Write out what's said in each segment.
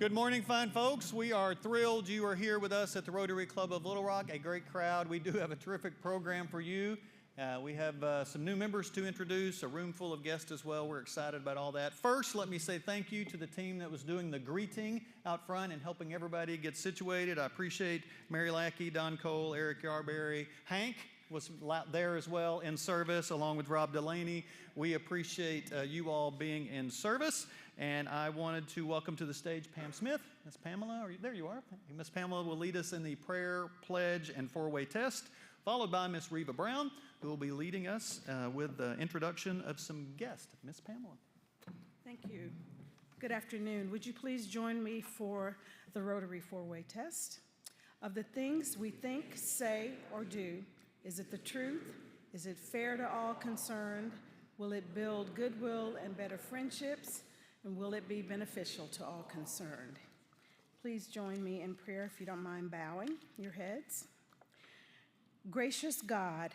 Good morning, fine folks. We are thrilled you are here with us at the Rotary Club of Little Rock, a great crowd. We do have a terrific program for you. We have some new members to introduce, a room full of guests as well. We're excited about all that. First, let me say thank you to the team that was doing the greeting out front and helping everybody get situated. I appreciate Mary Lackey, Don Cole, Eric Yarberry, Hank was there as well in service along with Rob Delaney. We appreciate you all being in service. And I wanted to welcome to the stage Pam Smith. Miss Pamela, there you are. Miss Pamela will lead us in the prayer, pledge, and four-way test, followed by Miss Reva Brown, who will be leading us with the introduction of some guests. Miss Pamela. Thank you. Good afternoon. Would you please join me for the Rotary four-way test? Of the things we think, say, or do, is it the truth? Is it fair to all concerned? Will it build goodwill and better friendships? And will it be beneficial to all concerned? Please join me in prayer if you don't mind bowing your heads. Gracious God,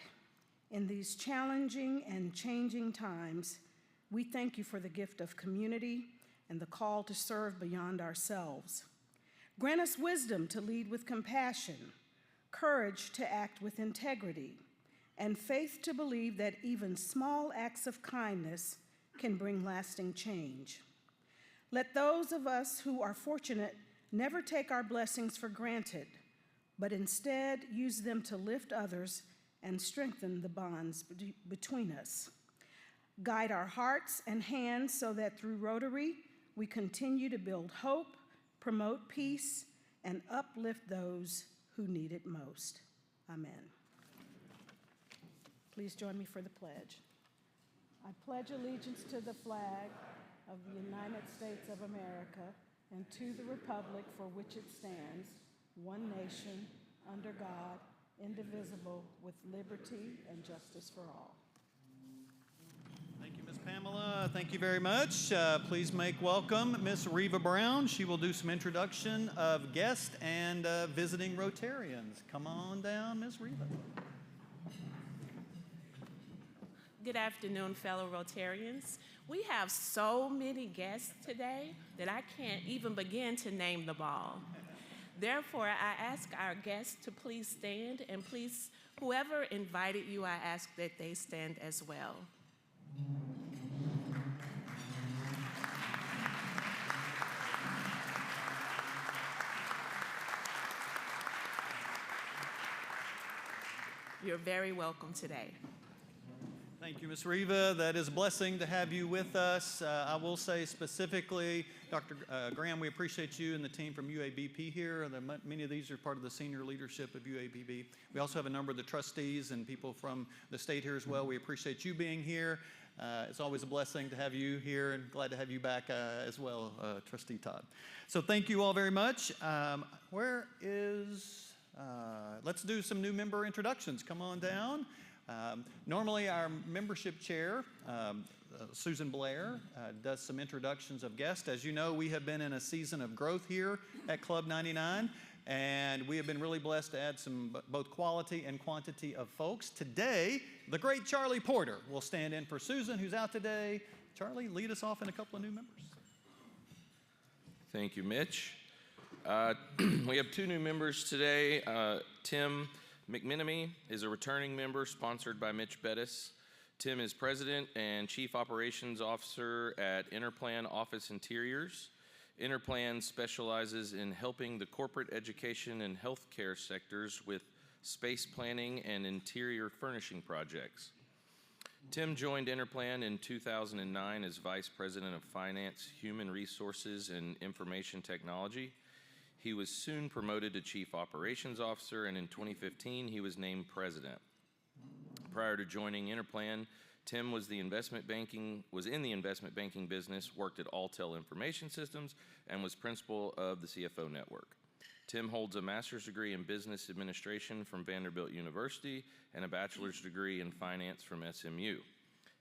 in these challenging and changing times, we thank you for the gift of community and the call to serve beyond ourselves. Grant us wisdom to lead with compassion, courage to act with integrity, and faith to believe that even small acts of kindness can bring lasting change. Let those of us who are fortunate never take our blessings for granted, but instead use them to lift others and strengthen the bonds between us. Guide our hearts and hands so that through Rotary, we continue to build hope, promote peace, and uplift those who need it most. Amen. Please join me for the pledge. I pledge allegiance to the flag of the United States of America and to the republic for which it stands, one nation, under God, indivisible, with liberty and justice for all. Thank you, Miss Pamela. Thank you very much. Please make welcome Miss Reva Brown. She will do some introduction of guests and visiting Rotarians. Come on down, Miss Reva. Good afternoon, fellow Rotarians. We have so many guests today that I can't even begin to name them all. Therefore, I ask our guests to please stand, and please, whoever invited you, I ask that they stand as well. You're very welcome today. Thank you, Ms. Reva. That is a blessing to have you with us. I will say specifically, Dr. Graham, we appreciate you and the team from UABP here. Many of these are part of the senior leadership of UABP. We also have a number of the trustees and people from the state here as well. We appreciate you being here. It's always a blessing to have you here, and glad to have you back as well, Trustee Todd. So thank you all very much. Let's do some new member introductions. Come on down. Normally our membership chair, Susan Blair, does some introductions of guests. As you know, we have been in a season of growth here at Club 99, and we have been really blessed to add some both quality and quantity of folks. Today, the great Charlie Porter will stand in for Susan, who's out today. Charlie, lead us off in a couple of new members. Thank you, Mitch. We have two new members today. Tim McMenemy is a returning member sponsored by Mitch Bettis. Tim is President and Chief Operations Officer at Interplan Office Interiors. Interplan specializes in helping the corporate education and healthcare sectors with space planning and interior furnishing projects. Tim joined Interplan in 2009 as Vice President of Finance, Human Resources, and Information Technology. He was soon promoted to Chief Operations Officer, and in 2015, he was named President. Prior to joining Interplan, Tim was in the investment banking business, worked at Alltel Information Systems, and was principal of the CFO Network. Tim holds a master's degree in business administration from Vanderbilt University and a bachelor's degree in finance from SMU.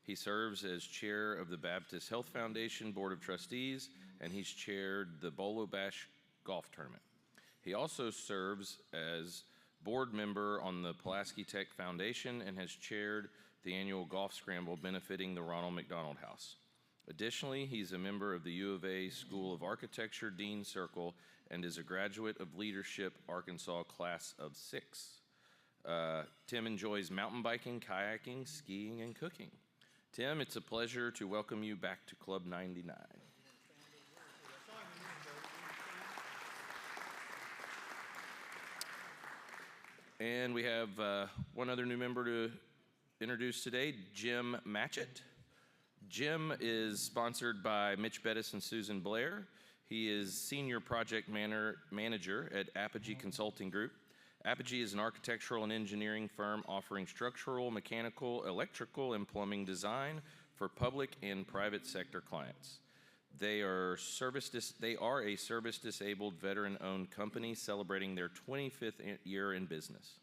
He serves as chair of the Baptist Health Foundation Board of Trustees, and he's chaired the Bolo Bash golf tournament. He also serves as board member on the Pulaski Tech Foundation and has chaired the annual golf scramble benefiting the Ronald McDonald House. Additionally, he's a member of the U of A School of Architecture Dean Circle and is a graduate of Leadership Arkansas Class of 6. Tim enjoys mountain biking, kayaking, skiing, and cooking. Tim, it's a pleasure to welcome you back to Club 99. And we have one other new member to introduce today, Jim Matchett. Jim is sponsored by Mitch Bettis and Susan Blair. He is Senior Project Manager at Apogee Consulting Group. Apogee is an architectural and engineering firm offering structural, mechanical, electrical, and plumbing design for public and private sector clients. They are a service-disabled, veteran-owned company celebrating their 25th year in business.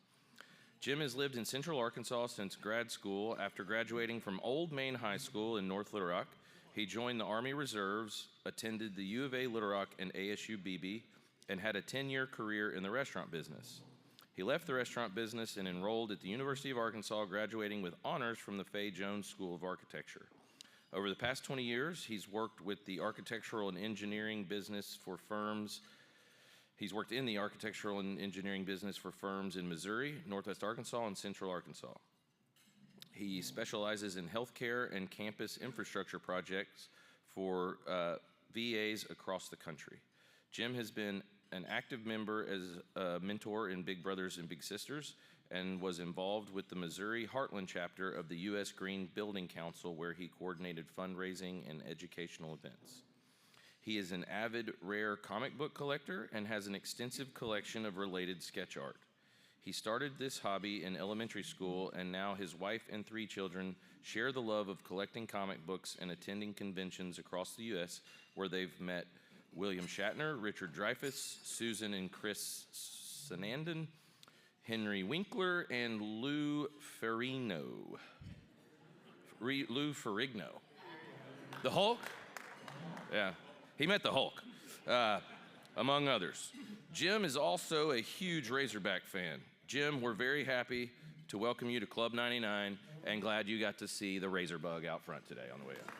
Jim has lived in Central Arkansas since grad school. After graduating from Old Main High School in North Little Rock, he joined the Army Reserves, attended the U of A Little Rock and ASU BB, and had a 10-year career in the restaurant business. He left the restaurant business and enrolled at the University of Arkansas, graduating with honors from the Fay Jones School of Architecture. Over the past 20 years, he's worked with the architectural and engineering business for firms. He's worked in the architectural and engineering business for firms in Missouri, Northwest Arkansas, and Central Arkansas. He specializes in healthcare and campus infrastructure projects for VAs across the country. Jim has been an active member as a mentor in Big Brothers and Big Sisters and was involved with the Missouri Heartland chapter of the U.S. Green Building Council, where he coordinated fundraising and educational events. He is an avid rare comic book collector and has an extensive collection of related sketch art. He started this hobby in elementary school, and now his wife and 3 children share the love of collecting comic books and attending conventions across the U.S., where they've met William Shatner, Richard Dreyfuss, Susan and Chris Sarandon, Henry Winkler, and Lou Ferrigno. Lou Ferrigno. The Hulk? Yeah, he met the Hulk, among others. Jim is also a huge Razorback fan. Jim, we're very happy to welcome you to Club 99 and glad you got to see the Razorbug out front today on the way up.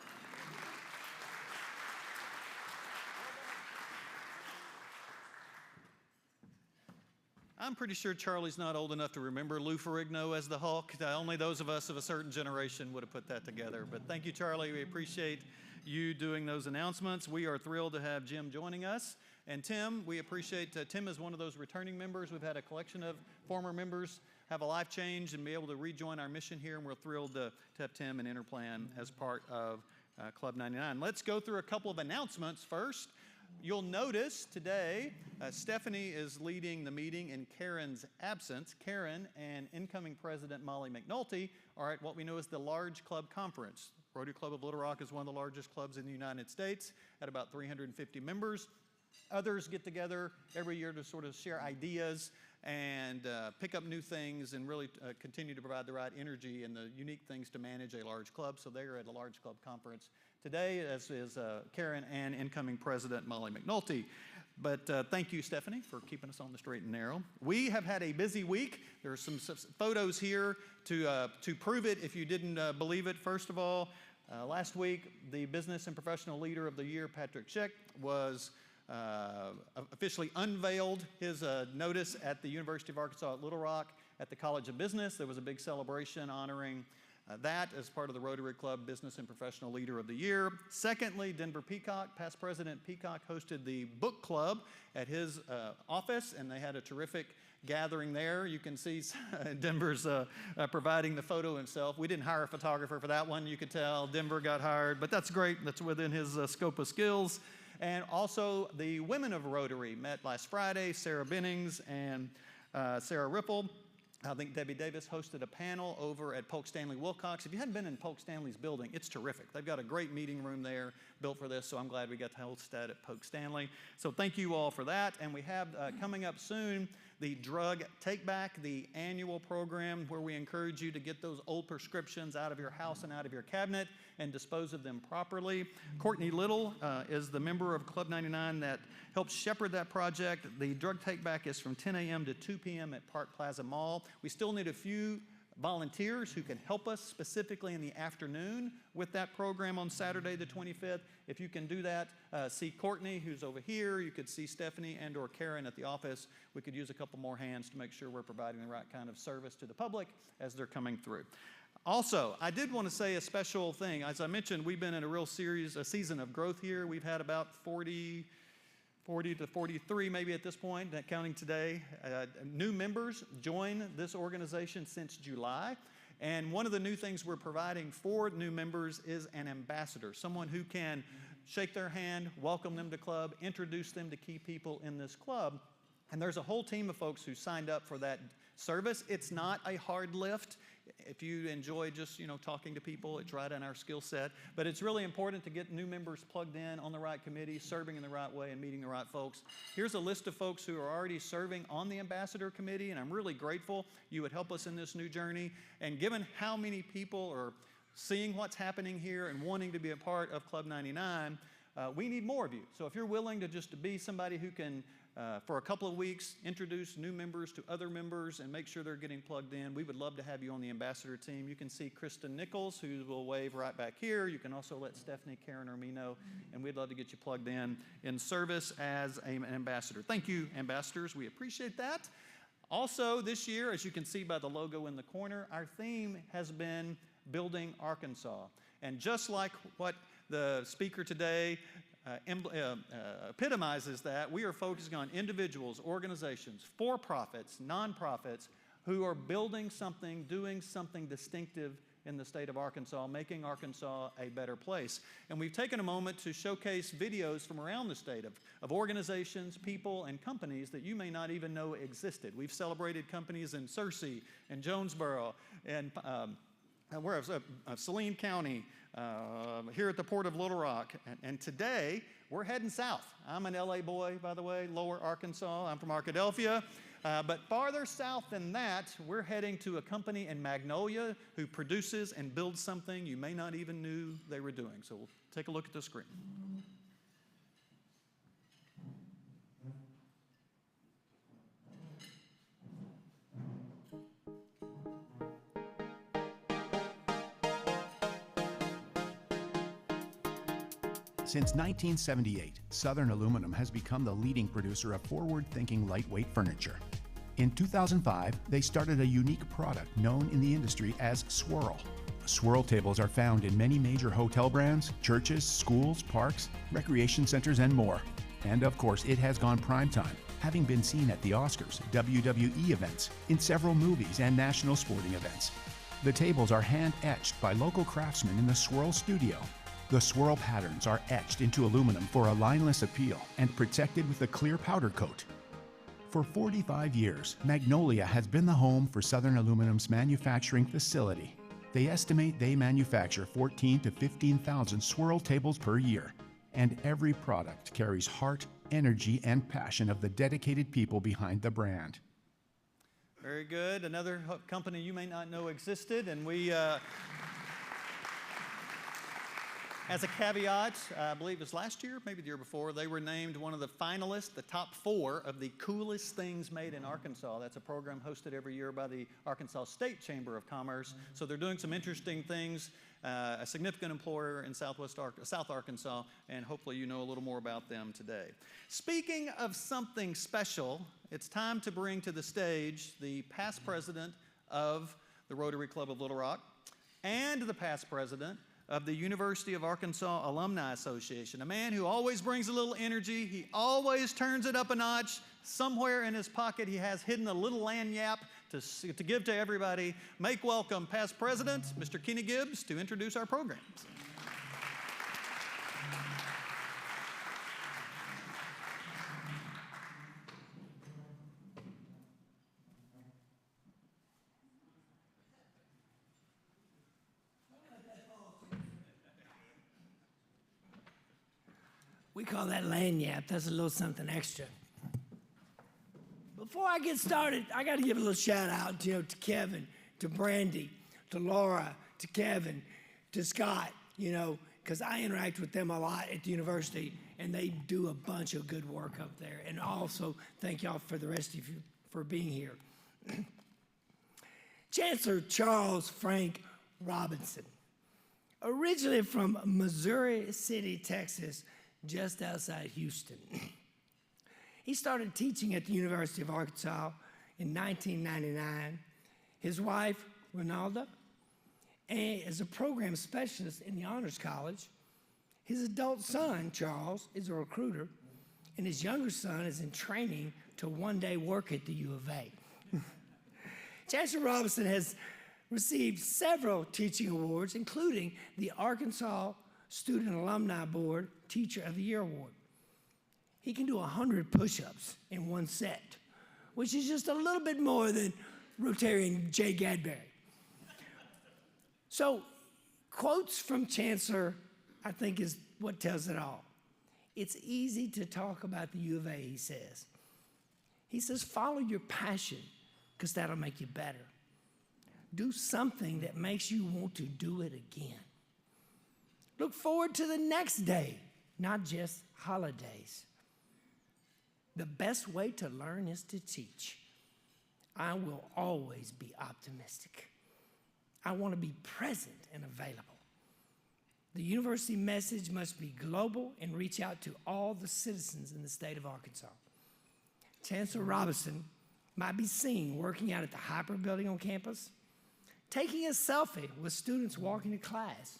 I'm pretty sure Charlie's not old enough to remember Lou Ferrigno as the Hulk. Only those of us of a certain generation would have put that together. But thank you, Charlie. We appreciate you doing those announcements. We are thrilled to have Jim joining us. And Tim, we appreciate, Tim is one of those returning members. We've had a collection of former members have a life change and be able to rejoin our mission here, and we're thrilled to have Tim and Interplan as part of Club 99. Let's go through a couple of announcements first. You'll notice today, Stephanie is leading the meeting in Karen's absence. Karen and incoming President Molly McNulty are at what we know as the Large Club Conference. Rotary Club of Little Rock is one of the largest clubs in the United States at about 350 members. Others get together every year to sort of share ideas and pick up new things and really continue to provide the right energy and the unique things to manage a large club. So they are at a Large Club Conference today, as is Karen and incoming President Molly McNulty. But thank you, Stephanie, for keeping us on the straight and narrow. We have had a busy week. There are some photos here to prove it if you didn't believe it. First of all, last week, the Business and Professional Leader of the Year, Patrick Schick, was officially unveiled his notice at the University of Arkansas at Little Rock at the College of Business. There was a big celebration honoring that as part of the Rotary Club Business and Professional Leader of the Year. Secondly, Denver Peacock, past President Peacock, hosted the book club at his office, and they had a terrific gathering there. You can see Denver's providing the photo himself. We didn't hire a photographer for that one, you could tell. Denver got hired, but that's great. That's within his scope of skills. And also, the women of Rotary met last Friday, Sarah Bennings and Sarah Ripple. I think Debbie Davis hosted a panel over at Polk Stanley Wilcox. If you hadn't been in Polk Stanley's building, it's terrific. They've got a great meeting room there built for this, so I'm glad we got to host that at Polk Stanley. So thank you all for that. And we have coming up soon the Drug Take Back, the annual program where we encourage you to get those old prescriptions out of your house and out of your cabinet and dispose of them properly. Courtney Little is the member of Club 99 that helps shepherd that project. The Drug Take Back is from 10 a.m. to 2 p.m. at Park Plaza Mall. We still need a few volunteers who can help us specifically in the afternoon with that program on Saturday the 25th. If you can do that, see Courtney, who's over here. You could see Stephanie and or Karen at the office. We could use a couple more hands to make sure we're providing the right kind of service to the public as they're coming through. Also, I did want to say a special thing. As I mentioned, we've been in a season of growth here. We've had about 40 to 43 maybe at this point, not counting today. New members join this organization since July. And one of the new things we're providing for new members is an ambassador, someone who can shake their hand, welcome them to club, introduce them to key people in this club. And there's a whole team of folks who signed up for that service. It's not a hard lift. If you enjoy just, talking to people, it's right in our skill set. But it's really important to get new members plugged in on the right committee, serving in the right way, and meeting the right folks. Here's a list of folks who are already serving on the Ambassador Committee, and I'm really grateful you would help us in this new journey. And given how many people are seeing what's happening here and wanting to be a part of Club 99, we need more of you. So if you're willing to just be somebody who can, for a couple of weeks, introduce new members to other members and make sure they're getting plugged in, we would love to have you on the ambassador team. You can see Kristen Nichols, who will wave right back here. You can also let Stephanie, Karen, or me know, and we'd love to get you plugged in service as an ambassador. Thank you, ambassadors. We appreciate that. Also, this year, as you can see by the logo in the corner, our theme has been Building Arkansas. And just like what the speaker today epitomizes that, we are focusing on individuals, organizations, for-profits, nonprofits, who are building something, doing something distinctive in the state of Arkansas, making Arkansas a better place. And we've taken a moment to showcase videos from around the state of organizations, people, and companies that you may not even know existed. We've celebrated companies in Searcy and Jonesboro and Saline County, here at the Port of Little Rock. And today, we're heading south. I'm an LA boy, by the way, Lower Arkansas. I'm from Arkadelphia. But farther south than that, we're heading to a company in Magnolia who produces and builds something you may not even knew they were doing. So we'll take a look at the screen. Since 1978, Southern Aluminum has become the leading producer of forward-thinking lightweight furniture. In 2005, they started a unique product known in the industry as Swirl. Swirl tables are found in many major hotel brands, churches, schools, parks, recreation centers, and more. And of course, it has gone primetime, having been seen at the Oscars, WWE events, in several movies, and national sporting events. The tables are hand-etched by local craftsmen in the Swirl studio. The swirl patterns are etched into aluminum for a lineless appeal and protected with a clear powder coat. For 45 years, Magnolia has been the home for Southern Aluminum's manufacturing facility. They estimate they manufacture 14,000 to 15,000 swirl tables per year, and every product carries heart, energy, and passion of the dedicated people behind the brand. Very good. Another company you may not know existed, and we... As a caveat, I believe it was last year, maybe the year before, they were named one of the finalists, the top 4 of the coolest things made in Arkansas. That's a program hosted every year by the Arkansas State Chamber of Commerce. So they're doing some interesting things, a significant employer in South Arkansas, and hopefully you know a little more about them today. Speaking of something special, it's time to bring to the stage the past president of the Rotary Club of Little Rock and the past president of the University of Arkansas Alumni Association, a man who always brings a little energy. He always turns it up a notch. Somewhere in his pocket, he has hidden a little lagniappe to give to everybody. Make welcome past president, Mr. Kenny Gibbs, to introduce our programs. We call that lagniappe. That's a little something extra. Before I get started, I got to give a little shout out, to Kevin, to Brandy, to Laura, to Kevin, to Scott, because I interact with them a lot at the university, and they do a bunch of good work up there. And also, thank y'all for the rest of you for being here. Chancellor Charles Frank Robinson, originally from Missouri City, Texas, just outside Houston. He started teaching at the University of Arkansas in 1999. His wife, Ronalda, is a program specialist in the Honors College. His adult son, Charles, is a recruiter, and his younger son is in training to one day work at the U of A. Chancellor Robinson has received several teaching awards, including the Arkansas Student Alumni Board Teacher of the Year Award. He can do 100 push-ups in one set, which is just a little bit more than Rotarian Jay Gadberry. So, quotes from Chancellor, I think, is what tells it all. It's easy to talk about the U of A, he says. He says, follow your passion, because that'll make you better. Do something that makes you want to do it again. Look forward to the next day, not just holidays. The best way to learn is to teach. I will always be optimistic. I want to be present and available. The university message must be global and reach out to all the citizens in the state of Arkansas. Chancellor Robinson might be seen working out at the Hyper building on campus, taking a selfie with students walking to class,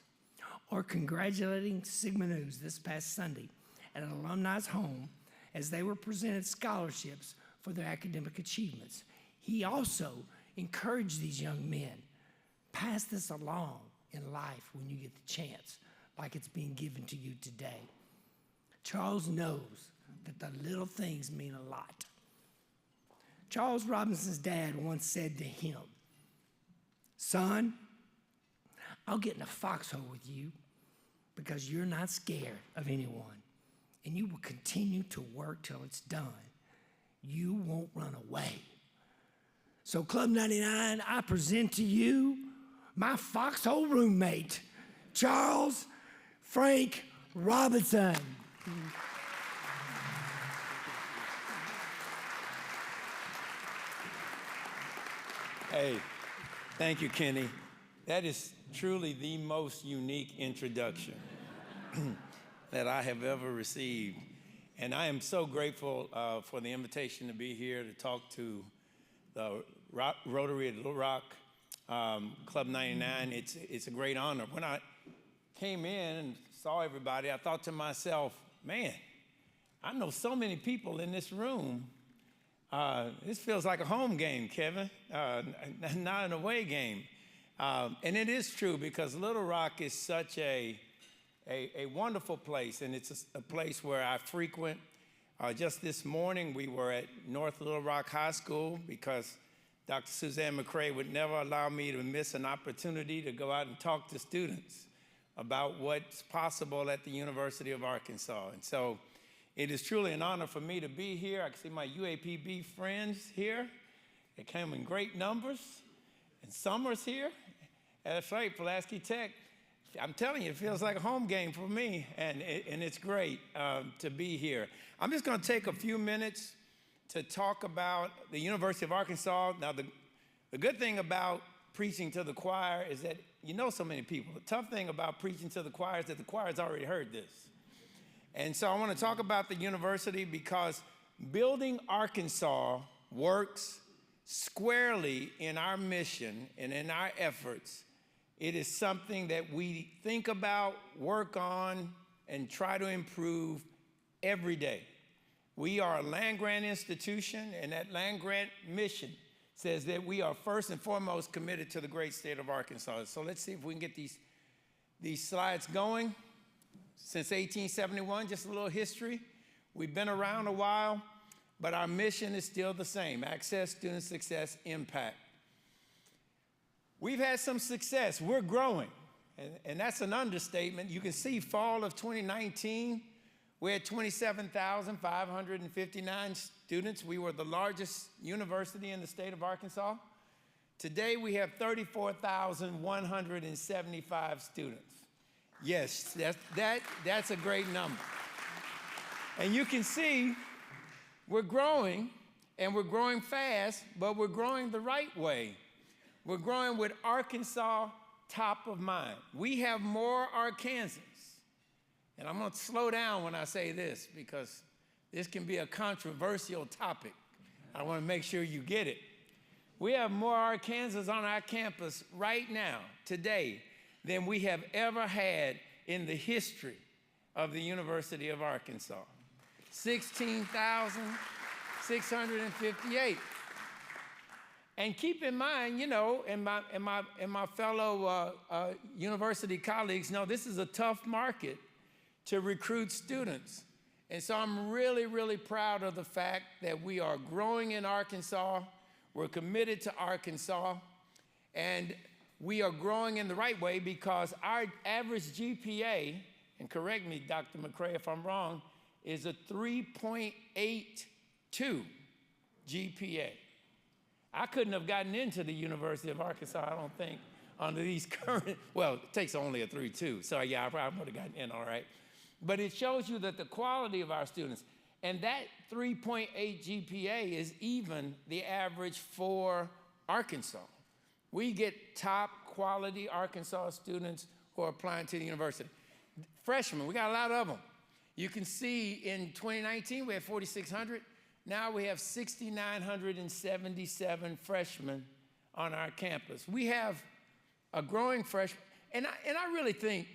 or congratulating Sigma News this past Sunday at an alumni's home as they were presented scholarships for their academic achievements. He also encouraged these young men, pass this along in life when you get the chance, like it's being given to you today. Charles knows that the little things mean a lot. Charles Robinson's dad once said to him, son, I'll get in a foxhole with you because you're not scared of anyone, and you will continue to work till it's done. You won't run away. So Club 99, I present to you my foxhole roommate, Charles Frank Robinson. Hey, thank you, Kenny. That is truly the most unique introduction that I have ever received. And I am so grateful for the invitation to be here to talk to the Rotary at Little Rock, Club 99. It's a great honor. When I came in and saw everybody, I thought to myself, man, I know so many people in this room. This feels like a home game, Kevin, not an away game. And it is true because Little Rock is such a wonderful place, and it's a place where I frequent. Just this morning, we were at North Little Rock High School because Dr. Suzanne McCrae would never allow me to miss an opportunity to go out and talk to students about what's possible at the University of Arkansas. And so it is truly an honor for me to be here. I can see my UAPB friends here. They came in great numbers. And Summer's here. That's right, Pulaski Tech. I'm telling you, it feels like a home game for me, and it's great to be here. I'm just going to take a few minutes to talk about the University of Arkansas. Now, the good thing about preaching to the choir is that you know so many people. The tough thing about preaching to the choir is that the choir's already heard this. And so I want to talk about the university because building Arkansas works squarely in our mission and in our efforts. It is something that we think about, work on, and try to improve every day. We are a land-grant institution, and that land-grant mission says that we are first and foremost committed to the great state of Arkansas. So let's see if we can get these slides going. Since 1871, just a little history. We've been around a while, but our mission is still the same: access, student success, impact. We've had some success. We're growing, and that's an understatement. You can see fall of 2019, we had 27,559 students. We were the largest university in the state of Arkansas. Today, we have 34,175 students. Yes, that's a great number. And you can see we're growing, and we're growing fast, but we're growing the right way. We're growing with Arkansas top of mind. We have more Arkansans. And I'm going to slow down when I say this because this can be a controversial topic. I want to make sure you get it. We have more Arkansans on our campus right now, today, than we have ever had in the history of the University of Arkansas. 16,658. And keep in mind, you know, and my fellow university colleagues know this is a tough market to recruit students. And so I'm really, really proud of the fact that we are growing in Arkansas. We're committed to Arkansas. And we are growing in the right way because our average GPA, and correct me, Dr. McCray, if I'm wrong, is a 3.82 GPA. I couldn't have gotten into the University of Arkansas, I don't think, under these current, well, it takes only a 3.2, so yeah, I probably would have gotten in all right. But it shows you that the quality of our students, and that 3.8 GPA is even the average for Arkansas. We get top quality Arkansas students who are applying to the university. Freshmen, we got a lot of them. You can see in 2019, we had 4,600. Now we have 6,977 freshmen on our campus. We have a growing freshman, and I really think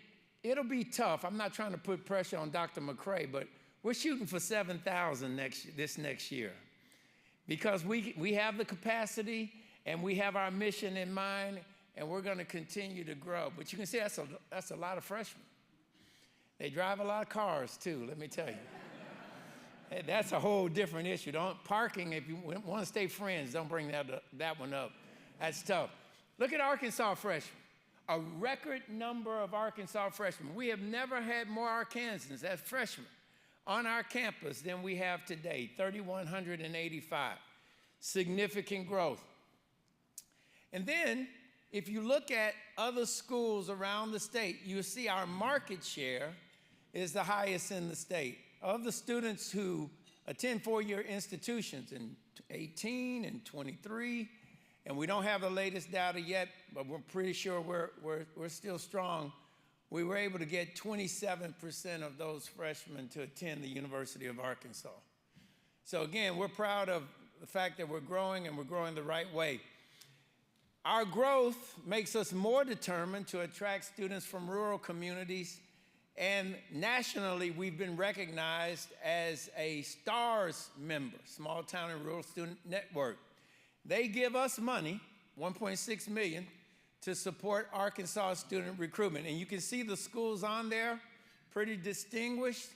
it'll be tough. I'm not trying to put pressure on Dr. McCray, but we're shooting for 7,000 this next year because we have the capacity and we have our mission in mind, and we're going to continue to grow. But you can see that's a lot of freshmen. They drive a lot of cars, too, let me tell you. That's a whole different issue. Parking, if you want to stay friends, don't bring that one up. That's tough. Look at Arkansas freshmen. A record number of Arkansas freshmen. We have never had more Arkansans as freshmen on our campus than we have today, 3,185. Significant growth. And then, if you look at other schools around the state, you'll see our market share is the highest in the state. Of the students who attend four-year institutions in 18 and 23, and we don't have the latest data yet, but we're pretty sure we're still strong, we were able to get 27% of those freshmen to attend the University of Arkansas. So again, we're proud of the fact that we're growing and we're growing the right way. Our growth makes us more determined to attract students from rural communities. And nationally, we've been recognized as a STARS member, Small Town and Rural Student Network. They give us money, $1.6 million, to support Arkansas student recruitment. And you can see the schools on there, pretty distinguished.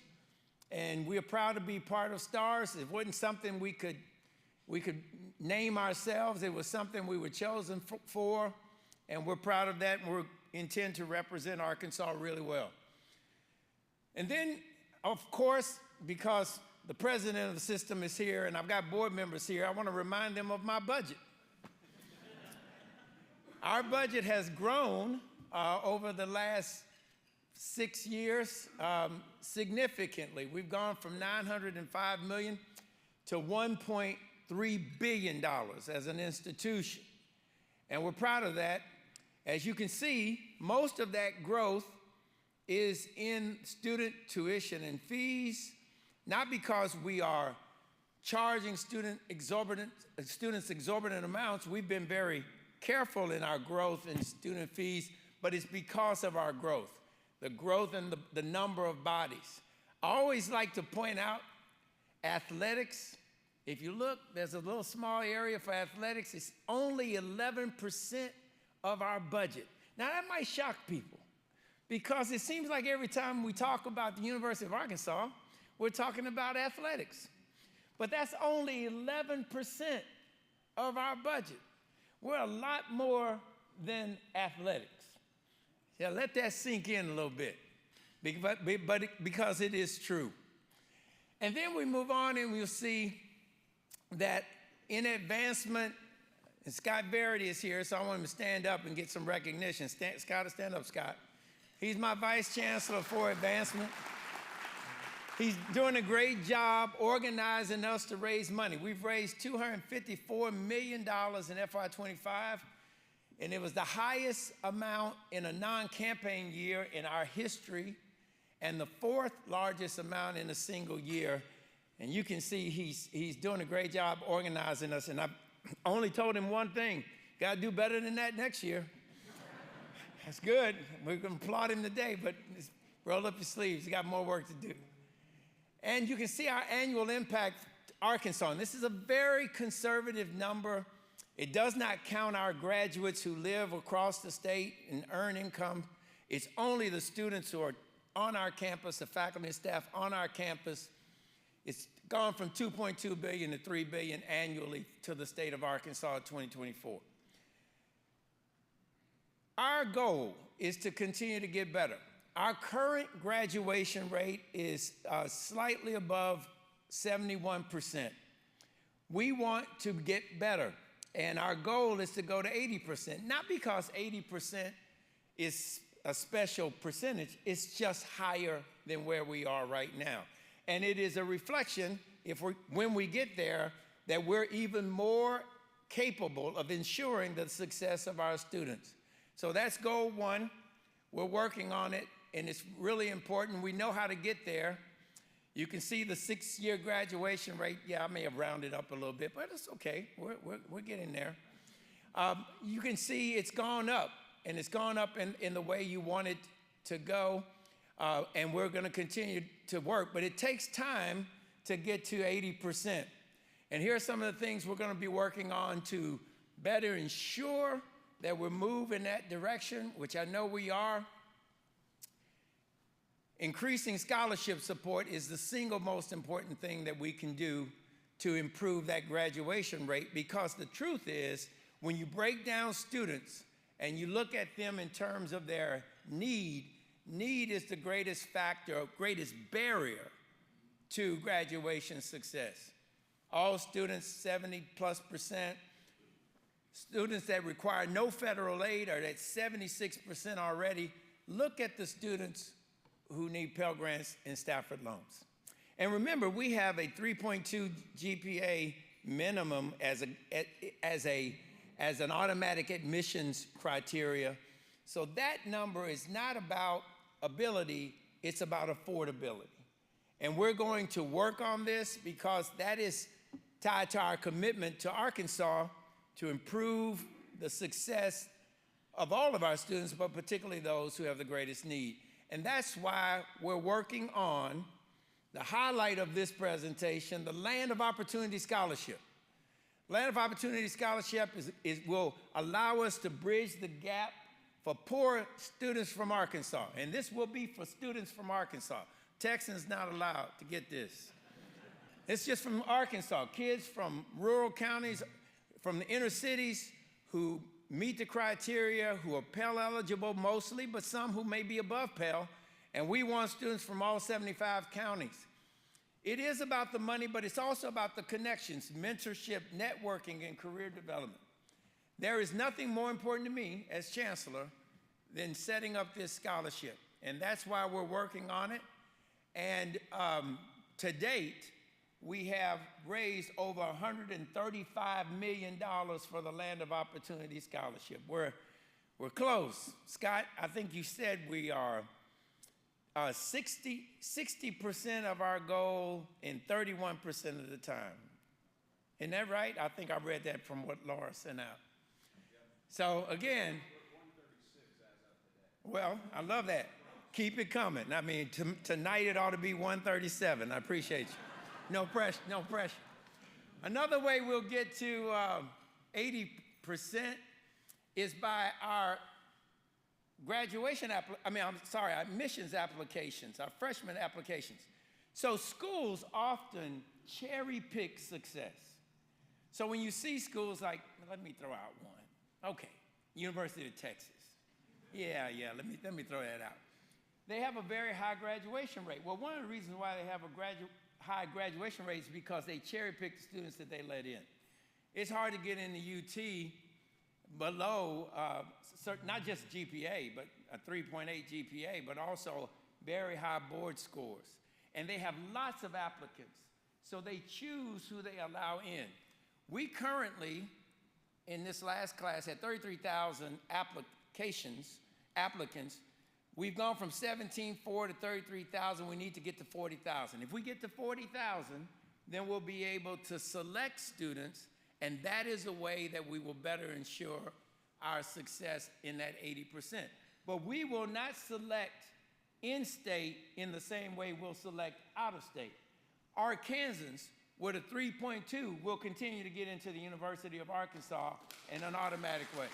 And we're proud to be part of STARS. It wasn't something we could name ourselves. It was something we were chosen for. And we're proud of that, and we intend to represent Arkansas really well. And then, of course, because the president of the system is here and I've got board members here, I want to remind them of my budget. Our budget has grown over the last 6 years significantly. We've gone from $905 million to $1.3 billion as an institution. And we're proud of that. As you can see, most of that growth is in student tuition and fees, not because we are charging students exorbitant amounts. We've been very careful in our growth in student fees, but it's because of our growth, the growth in the number of bodies. I always like to point out athletics. If you look, there's a little small area for athletics. It's only 11% of our budget. Now, that might shock people, because it seems like every time we talk about the University of Arkansas, we're talking about athletics. But that's only 11% of our budget. We're a lot more than athletics. Yeah, let that sink in a little bit, because it is true. And then we move on and we'll see that in advancement, and Scott Verity is here, so I want him to stand up and get some recognition. Scott, stand up, Scott. He's my Vice Chancellor for Advancement. He's doing a great job organizing us to raise money. We've raised $254 million in FY25, And it was the highest amount in a non-campaign year in our history, and the fourth largest amount in a single year. And you can see he's doing a great job organizing us. And I only told him one thing: got to do better than that next year. That's good. We're going to applaud him today, but roll up your sleeves. You got more work to do. And you can see our annual impact, Arkansas. And this is a very conservative number. It does not count our graduates who live across the state and earn income. It's only the students who are on our campus, the faculty and staff on our campus. It's gone from $2.2 billion to $3 billion annually to the state of Arkansas in 2024. Our goal is to continue to get better. Our current graduation rate is slightly above 71%. We want to get better, and our goal is to go to 80%, not because 80% is a special percentage, it's just higher than where we are right now. And it is a reflection, when we get there, that we're even more capable of ensuring the success of our students. So that's goal one. We're working on it, and it's really important. We know how to get there. You can see the 6-year graduation rate. Yeah, I may have rounded up a little bit, but it's okay. We're getting there. You can see it's gone up, and it's gone up in the way you want it to go, and we're going to continue to work. But it takes time to get to 80%. And here are some of the things we're going to be working on to better ensure that we're moving that direction, which I know we are. Increasing scholarship support is the single most important thing that we can do to improve that graduation rate, because the truth is, when you break down students and you look at them in terms of their need is the greatest factor, greatest barrier to graduation success. All students, 70+%. Students that require no federal aid are at 76% already. Look at the students who need Pell Grants and Stafford loans. And remember, we have a 3.2 GPA minimum as an automatic admissions criteria. So that number is not about ability, it's about affordability. And we're going to work on this because that is tied to our commitment to Arkansas to improve the success of all of our students, but particularly those who have the greatest need. And that's why we're working on the highlight of this presentation, the Land of Opportunity Scholarship. Land of Opportunity Scholarship will allow us to bridge the gap for poor students from Arkansas. And this will be for students from Arkansas. Texans not allowed to get this. It's just from Arkansas, kids from rural counties, from the inner cities who meet the criteria, who are Pell eligible mostly, but some who may be above Pell, and we want students from all 75 counties. It is about the money, but it's also about the connections, mentorship, networking, and career development. There is nothing more important to me as chancellor than setting up this scholarship, and that's why we're working on it. And to date, we have raised over $135 million for the Land of Opportunity Scholarship. We're close. Scott, I think you said we are 60% of our goal in 31% of the time. Isn't that right? I think I read that from what Laura sent out. So again, well, I love that. Keep it coming. I mean, tonight it ought to be 137. I appreciate you. No pressure, no pressure. Another way we'll get to 80% is by our admissions applications, our freshman applications. So schools often cherry pick success. So when you see schools like, let me throw out one. Okay, University of Texas. Yeah, let me throw that out. They have a very high graduation rate. Well, one of the reasons why they have a high graduation rate is because they cherry pick the students that they let in. It's hard to get into UT below, not just GPA, but a 3.8 GPA, but also very high board scores. And they have lots of applicants, so they choose who they allow in. We currently in this last class had 33,000 applicants. We've gone from 17,400 to 33,000. We need to get to 40,000. If we get to 40,000, then we'll be able to select students, and that is a way that we will better ensure our success in that 80%. But we will not select in-state in the same way we'll select out-of-state. Arkansans with a 3.2 will continue to get into the University of Arkansas in an automatic way.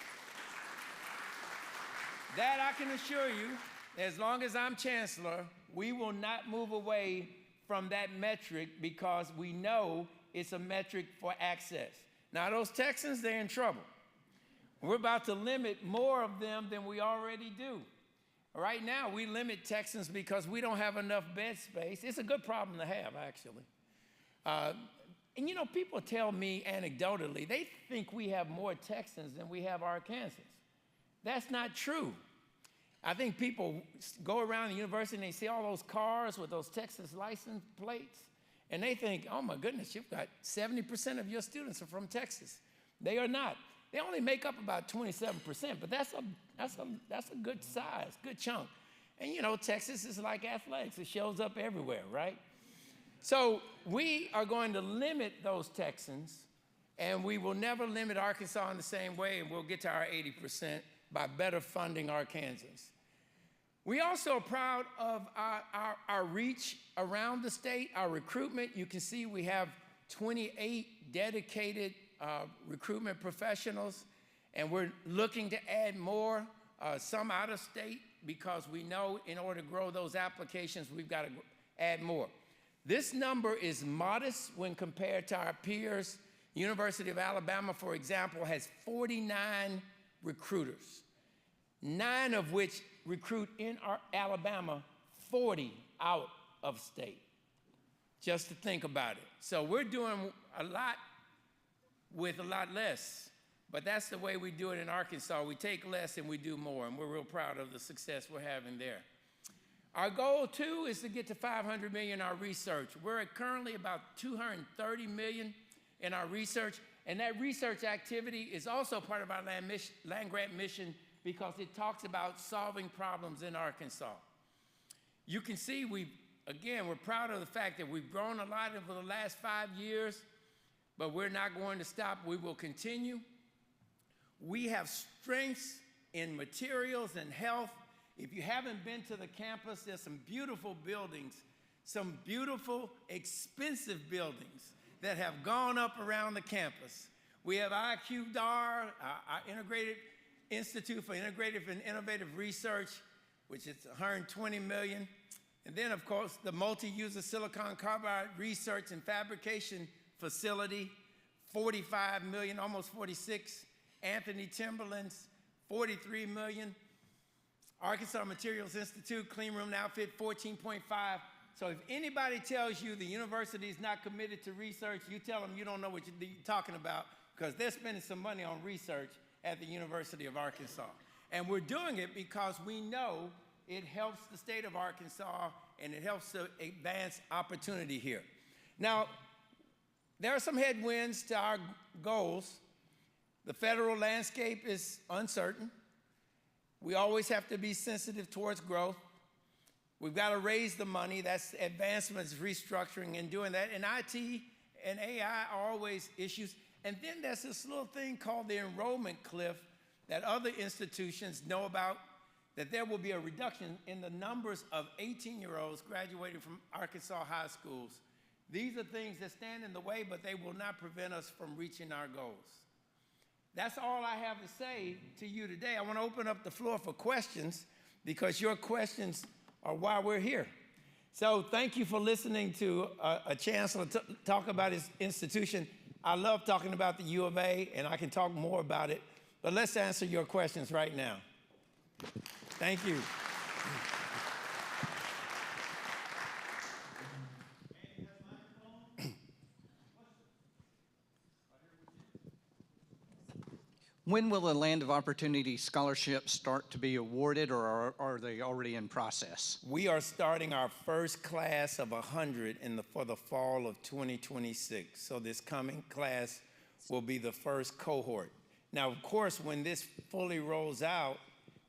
That I can assure you, as long as I'm chancellor, we will not move away from that metric because we know it's a metric for access. Now, those Texans, they're in trouble. We're about to limit more of them than we already do. Right now, we limit Texans because we don't have enough bed space. It's a good problem to have, actually. And you know, people tell me anecdotally, they think we have more Texans than we have Arkansans. That's not true. I think people go around the university and they see all those cars with those Texas license plates, and they think, oh my goodness, you've got 70% of your students are from Texas. They are not. They only make up about 27%, but that's a good size, good chunk. And you know, Texas is like athletics. It shows up everywhere, right? So we are going to limit those Texans, and we will never limit Arkansas in the same way, and we'll get to our 80% by better funding Arkansans. We also are proud of our reach around the state, our recruitment. You can see we have 28 dedicated recruitment professionals, and we're looking to add more, some out of state, because we know in order to grow those applications, we've got to add more. This number is modest when compared to our peers. University of Alabama, for example, has 49 recruiters, 9 of which recruit in Alabama, 40 out of state, just to think about it. So we're doing a lot with a lot less, but that's the way we do it in Arkansas. We take less and we do more, and we're real proud of the success we're having there. Our goal, too, is to get to $500 million in our research. We're at currently about $230 million in our research, and that research activity is also part of our land grant mission because it talks about solving problems in Arkansas. You can see we're proud of the fact that we've grown a lot over the last 5 years, but we're not going to stop. We will continue. We have strengths in materials and health. If you haven't been to the campus, there's some beautiful buildings, some beautiful, expensive buildings that have gone up around the campus. We have IQDAR, our Integrated Institute for Integrative and Innovative Research, which is $120 million. And then, of course, the multi-user silicon carbide research and fabrication facility, $45 million, almost 46. Anthony Timberland's, $43 million. Arkansas Materials Institute, clean room outfit, $14.5. So if anybody tells you the university is not committed to research, you tell them you don't know what you're talking about, because they're spending some money on research at the University of Arkansas. And we're doing it because we know it helps the state of Arkansas and it helps to advance opportunity here. Now, there are some headwinds to our goals. The federal landscape is uncertain. We always have to be sensitive towards growth. We've got to raise the money. That's advancements, restructuring, and doing that. And IT and AI are always issues. And then there's this little thing called the enrollment cliff that other institutions know about, that there will be a reduction in the numbers of 18-year-olds graduating from Arkansas high schools. These are things that stand in the way, but they will not prevent us from reaching our goals. That's all I have to say to you today. I want to open up the floor for questions, because your questions are why we're here. So thank you for listening to a chancellor talk about his institution. I love talking about the U of A, and I can talk more about it, but let's answer your questions right now. Thank you. When will the Land of Opportunity scholarships start to be awarded, or are they already in process? We are starting our first class of 100 for the fall of 2026. So this coming class will be the first cohort. Now, of course, when this fully rolls out,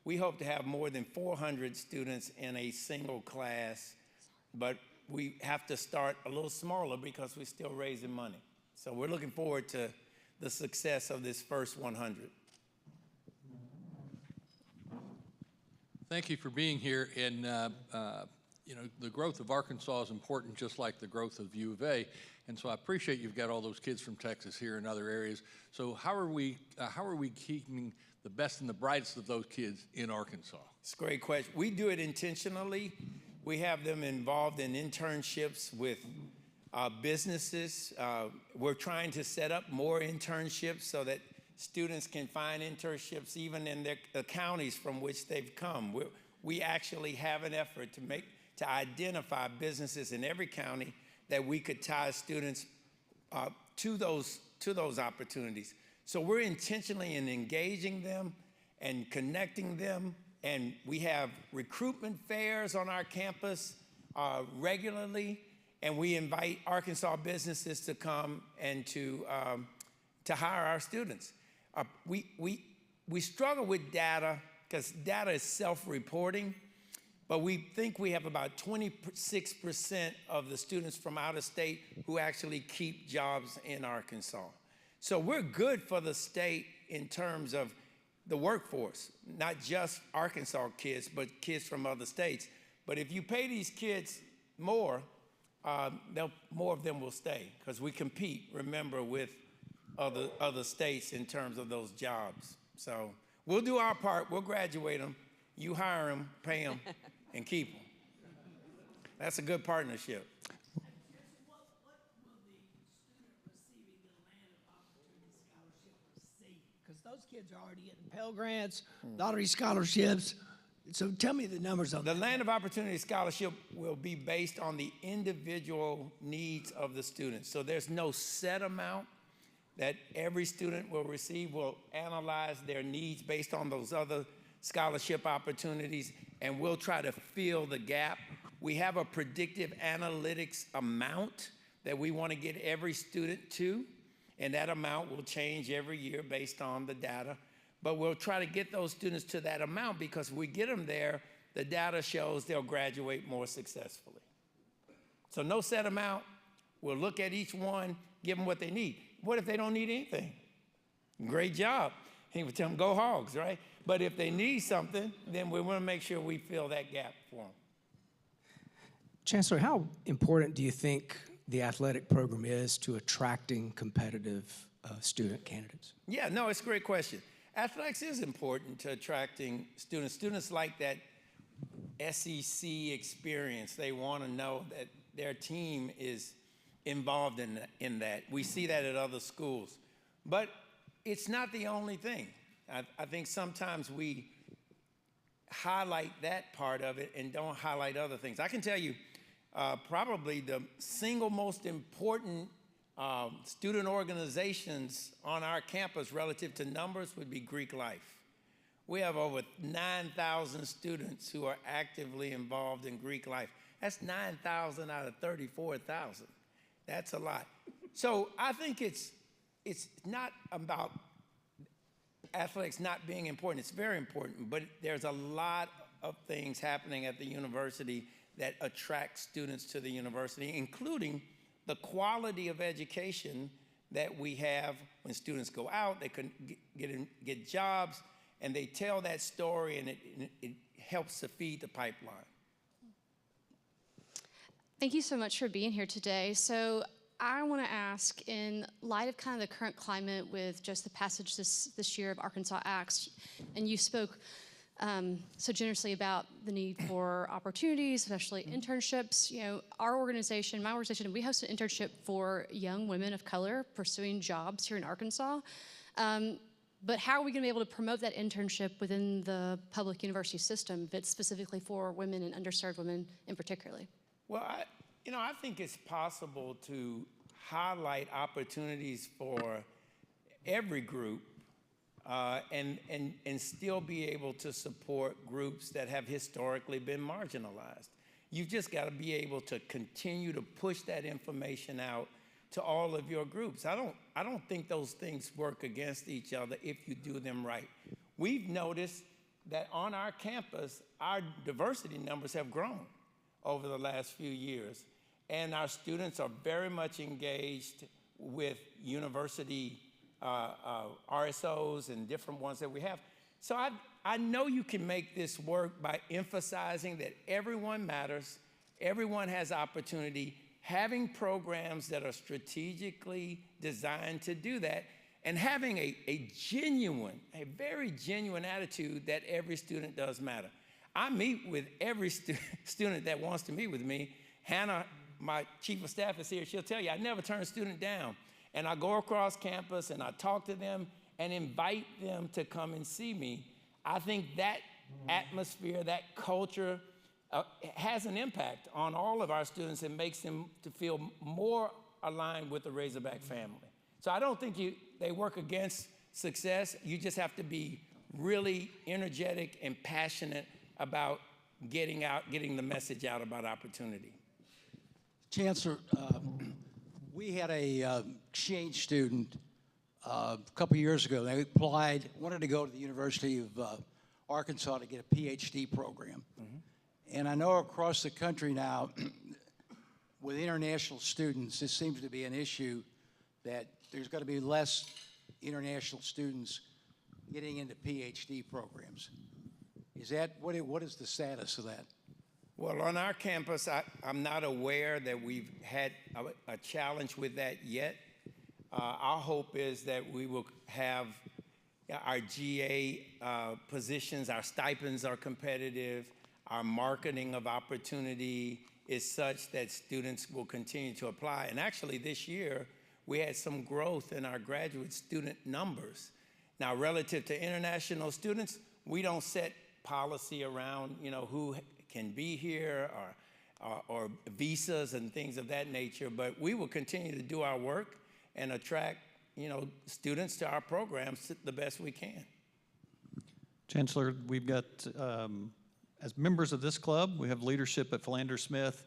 we hope to have more than 400 students in a single class, but we have to start a little smaller because we're still raising money. So we're looking forward to the success of this first 100. Thank you for being here. And you know, the growth of Arkansas is important, just like the growth of U of A. And so I appreciate you've got all those kids from Texas here and other areas. So how are we keeping the best and the brightest of those kids in Arkansas? It's a great question. We do it intentionally. We have them involved in internships with businesses. We're trying to set up more internships so that students can find internships even in the counties from which they've come. We actually have an effort to identify businesses in every county that we could tie students to those opportunities. So we're intentionally engaging them and connecting them, and we have recruitment fairs on our campus regularly, and we invite Arkansas businesses to come and to hire our students. We struggle with data because data is self-reporting, but we think we have about 26% of the students from out of state who actually keep jobs in Arkansas. So we're good for the state in terms of the workforce, not just Arkansas kids, but kids from other states. But if you pay these kids more, more of them will stay because we compete, remember, with other states in terms of those jobs. So we'll do our part. We'll graduate them. You hire them, pay them, and keep them. That's a good partnership. What will the student receiving the Land of Opportunity Scholarship receive? Because those kids are already getting Pell Grants, lottery scholarships. So tell me the numbers on The that. Land of Opportunity Scholarship will be based on the individual needs of the students. So there's no set amount that every student will receive. We'll analyze their needs based on those other scholarship opportunities, and we'll try to fill the gap. We have a predictive analytics amount that we want to get every student to, and that amount will change every year based on the data. But we'll try to get those students to that amount because if we get them there, the data shows they'll graduate more successfully. So no set amount. We'll look at each one, give them what they need. What if they don't need anything? Great job. He would tell them, go Hogs, right? But if they need something, then we want to make sure we fill that gap for them. Chancellor, how important do you think the athletic program is to attracting competitive student candidates? Yeah, no, it's a great question. Athletics is important to attracting students. Students like that SEC experience. They want to know that their team is involved in that. We see that at other schools. But it's not the only thing. I think sometimes we highlight that part of it and don't highlight other things. I can tell you probably the single most important student organizations on our campus relative to numbers would be Greek Life. We have over 9,000 students who are actively involved in Greek Life. That's 9,000 out of 34,000. That's a lot. So I think it's not about athletics not being important. It's very important, but there's a lot of things happening at the university that attract students to the university, including the quality of education that we have when students go out, they can get jobs, and they tell that story, and it helps to feed the pipeline. Thank you so much for being here today. So I want to ask, in light of kind of the current climate with just the passage this year of Arkansas Acts, and you spoke so generously about the need for opportunities, especially internships. You know, our organization, my organization, we host an internship for young women of color pursuing jobs here in Arkansas. But how are we going to be able to promote that internship within the public university system if it's specifically for women and underserved women in particular? Well, I think it's possible to highlight opportunities for every group and still be able to support groups that have historically been marginalized. You've just got to be able to continue to push that information out to all of your groups. I don't think those things work against each other if you do them right. We've noticed that on our campus, our diversity numbers have grown over the last few years, and our students are very much engaged with university RSOs and different ones that we have. So I know you can make this work by emphasizing that everyone matters, everyone has opportunity, having programs that are strategically designed to do that, and having a very genuine attitude that every student does matter. I meet with every student that wants to meet with me. Hannah, my chief of staff, is here. She'll tell you, I never turn a student down. And I go across campus and I talk to them and invite them to come and see me. I think that atmosphere, that culture has an impact on all of our students and makes them to feel more aligned with the Razorback family. So I don't think they work against success. You just have to be really energetic and passionate about getting the message out about opportunity. Chancellor, we had a exchange student a couple years ago. They applied, wanted to go to the University of Arkansas to get a PhD program. Mm-hmm. And I know across the country now, with international students, this seems to be an issue that there's going to be less international students getting into PhD programs. Is that, what is the status of that? Well, on our campus, I'm not aware that we've had a challenge with that yet. Our hope is that we will have our GA positions, our stipends are competitive, our marketing of opportunity is such that students will continue to apply. And actually this year, we had some growth in our graduate student numbers. Now, relative to international students, we don't set policy around, who can be here or visas and things of that nature, but we will continue to do our work and attract, students to our programs the best we can. Chancellor, we've got, as members of this club, we have leadership at Philander Smith,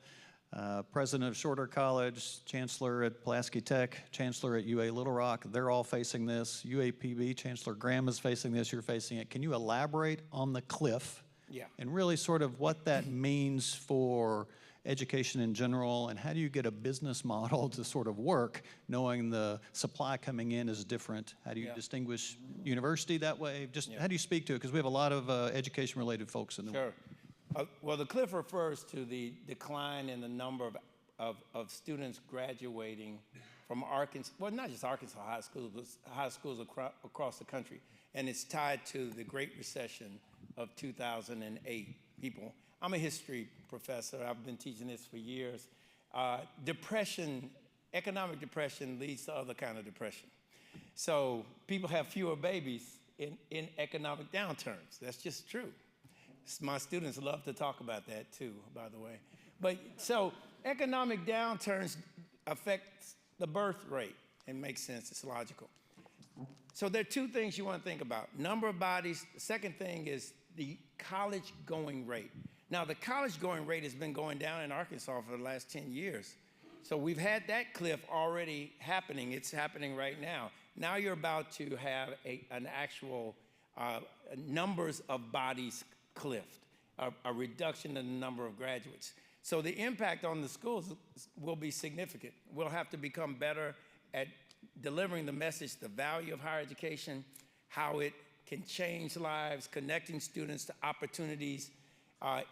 president of Shorter College, chancellor at Pulaski Tech, chancellor at UA Little Rock. They're all facing this. UAPB, Chancellor Graham is facing this, you're facing it. Can you elaborate on the cliff? Yeah. And really sort of what that means for education in general, and how do you get a business model to sort of work knowing the supply coming in is different? How do you distinguish university that way? Just how do you speak to it? Because we have a lot of education-related folks in the room. Sure. Well, the cliff refers to the decline in the number of students graduating from Arkansas, well, not just Arkansas high schools, but high schools across the country. And it's tied to the Great Recession of 2008. I'm a history professor. I've been teaching this for years. Economic depression leads to other kind of depression. So people have fewer babies in economic downturns. That's just true. My students love to talk about that too, by the way. But so economic downturns affect the birth rate. It makes sense, it's logical. So there are two things you want to think about. Number of bodies. The second thing is the college going rate. Now, the college going rate has been going down in Arkansas for the last 10 years. So we've had that cliff already happening. It's happening right now. Now you're about to have an actual numbers of bodies cliffed, a reduction in the number of graduates. So the impact on the schools will be significant. We'll have to become better at delivering the message, the value of higher education, how it can change lives, connecting students to opportunities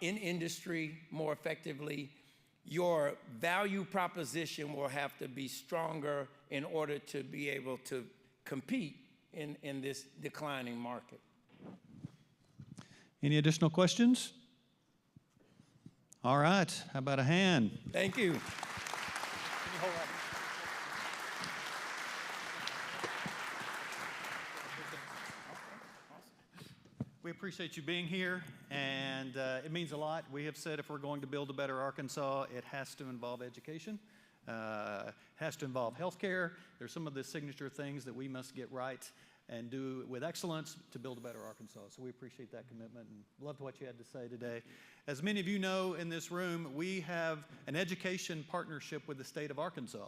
in industry more effectively. Your value proposition will have to be stronger in order to be able to compete in this declining market. Any additional questions? All right, how about a hand? Thank you. We appreciate you being here, and it means a lot. We have said if we're going to build a better Arkansas, it has to involve education. It has to involve healthcare. There's some of the signature things that we must get right and do with excellence to build a better Arkansas. So we appreciate that commitment and loved what you had to say today. As many of you know in this room, we have an education partnership with the state of Arkansas.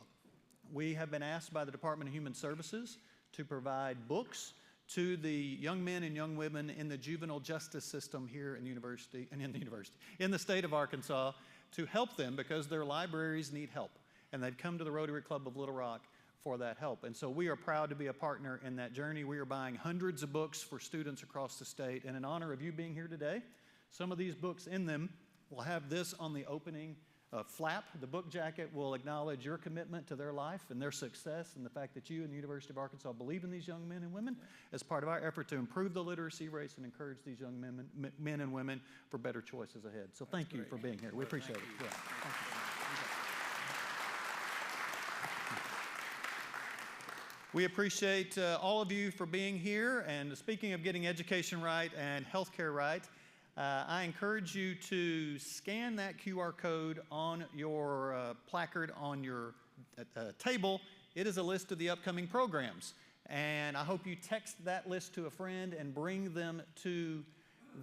we have been asked by the Department of Human Services to provide books to the young men and young women in the juvenile justice system here in the state of Arkansas, to help them because their libraries need help. And they've come to the Rotary Club of Little Rock for that help. And so we are proud to be a partner in that journey. We are buying hundreds of books for students across the state. And in honor of you being here today, some of these books in them will have this on the opening flap. The book jacket will acknowledge your commitment to their life and their success, and the fact that you and the University of Arkansas believe in these young men and women as part of our effort to improve the literacy rates and encourage these young men and women for better choices ahead. So thank you for being here. We appreciate it. Yeah. Thank you. We appreciate all of you for being here. And speaking of getting education right and healthcare right, I encourage you to scan that QR code on your placard on your table. It is a list of the upcoming programs. And I hope you text that list to a friend and bring them to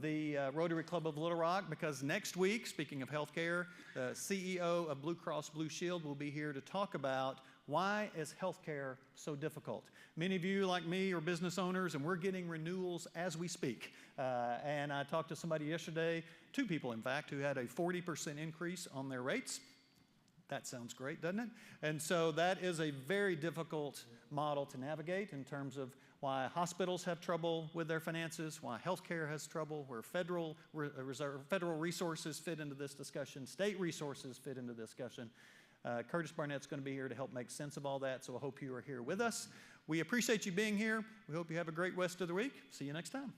the Rotary Club of Little Rock, because next week, speaking of healthcare, the CEO of Blue Cross Blue Shield will be here to talk about why is healthcare so difficult. Many of you, like me, are business owners, and we're getting renewals as we speak. And I talked to somebody yesterday, 2 people in fact, who had a 40% increase on their rates. That sounds great, doesn't it? And so that is a very difficult model to navigate in terms of why hospitals have trouble with their finances, why healthcare has trouble, where federal resources fit into this discussion, state resources fit into this discussion. Curtis Barnett's going to be here to help make sense of all that, so I hope you are here with us. We appreciate you being here. We hope you have a great rest of the week. See you next time.